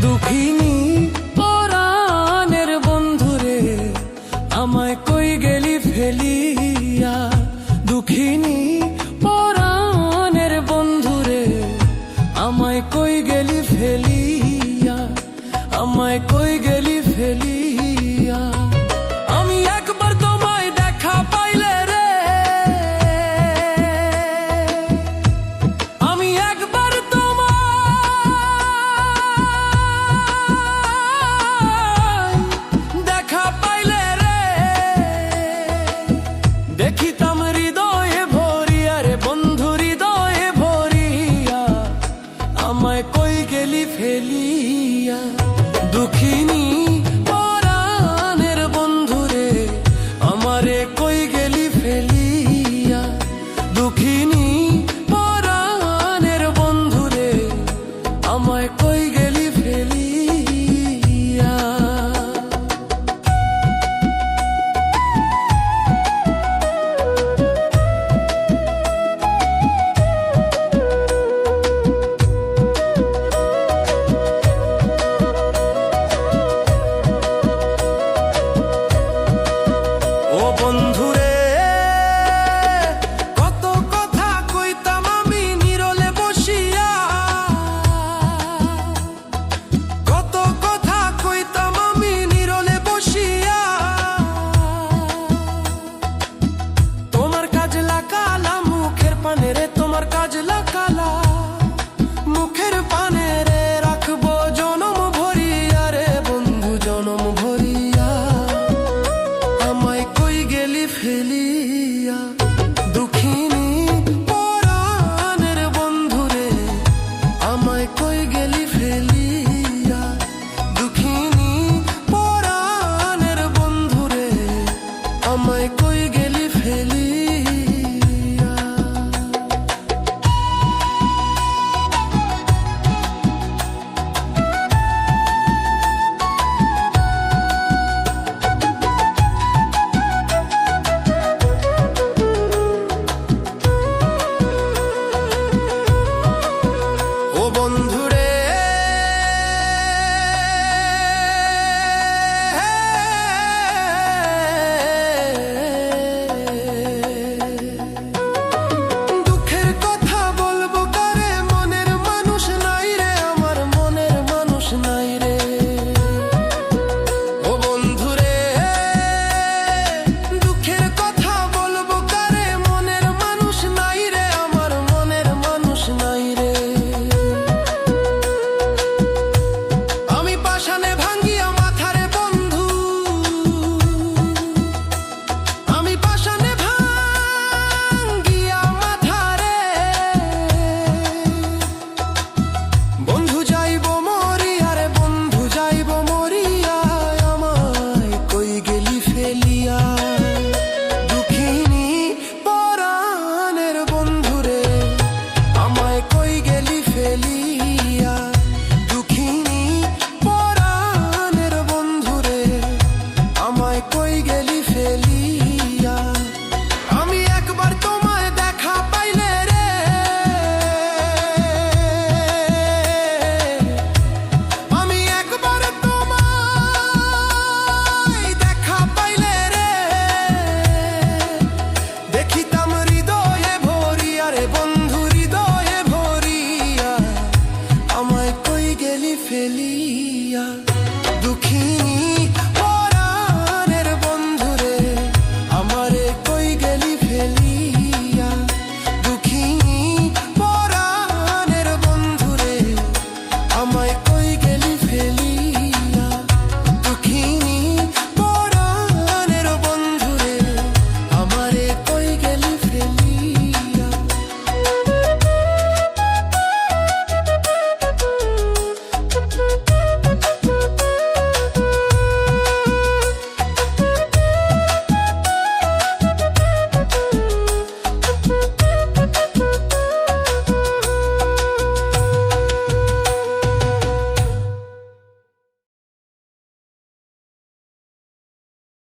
দুঃখিনী পরাণের বন্ধুরে আমায় কই গেলি ফেলিয়া, দুঃখিনী পরাণের বন্ধুরে আমায় কই গেলি ফেলিয়া, আমায় কই গেলি ফেলিয়া। আমি একবার তোমায় দেখা পাইলে রে, আমি একবার দেখা পাইলে রে, দেখিতাম হৃদয়ে ভরিয়া রে বন্ধু হৃদয়ে ভরিয়া, আমায় কই গেলি ফেলিয়া। দুঃখিনী পরাণের বন্ধুরে আমারে কই গেলি ফেলিয়া, দুঃখিনী পরাণের বন্ধুরে আমায় কই গেলি ফেলিয়া। ও বন্ধুরে কত কথা কইতাম আমি নীরলে বসিয়া, কত কথা কইতাম আমি নীরলে বসিয়া। তোমার কাজ লাগালা মুখের পানে রে, তোমার কাজ লাগালা মুখের পানে রে, রাখবো জনম ভরিয়া রে বন্ধু জনম ভরিয়া, আমায় কই গেলি ফেলিয়া। দুঃখিনী পরাণের বন্ধুরে আমায় কই গেলি ফেলিয়া, দুঃখিনী পরাণের বন্ধুরে আমায় কই গেলি ফেলিয়া। ও বন্ধুরে দুঃখের কথা বলবো কারে, মনের মানুষ নাই রে আমার মনের মানুষ নাই রে। ও বন্ধুরে দুঃখের কথা বলবো কারে, মনের মানুষ নাই রে আমার মনের মানুষ নাই রে। আমি পাষাণে ভাঙ্গিয়া মাথারে বন্ধু, আমি পাষাণে ভাঙ্গিয়া মাথারে বন্ধু যাইব মরিয়া রে বন্ধু যাইব মরিয়া, আমায় কই গেলি ফেলিয়া। দুঃখিনী পরাণের বন্ধুরে আমায় কই গেলি ফেলিয়া, দুঃখিনী পরাণের বন্ধুরে আমায় কই গেলি ফেলিয়া। আমি একবার তোমায় দেখা পাইলে রে, আমি একবার তোমায় দেখা পাইলে রে, দেখিতাম হৃদয়ে ভরিয়া রে বন্ধু হৃদয়ে ভরিয়া, আমায় কই গেলি ফেলিয়া। দুঃখিনী পরাণের বন্ধুরে আমারে কই গেলি ফেলিয়া, দুঃখিনী পরাণের বন্ধুরে আমায় কই গেলি ফেলি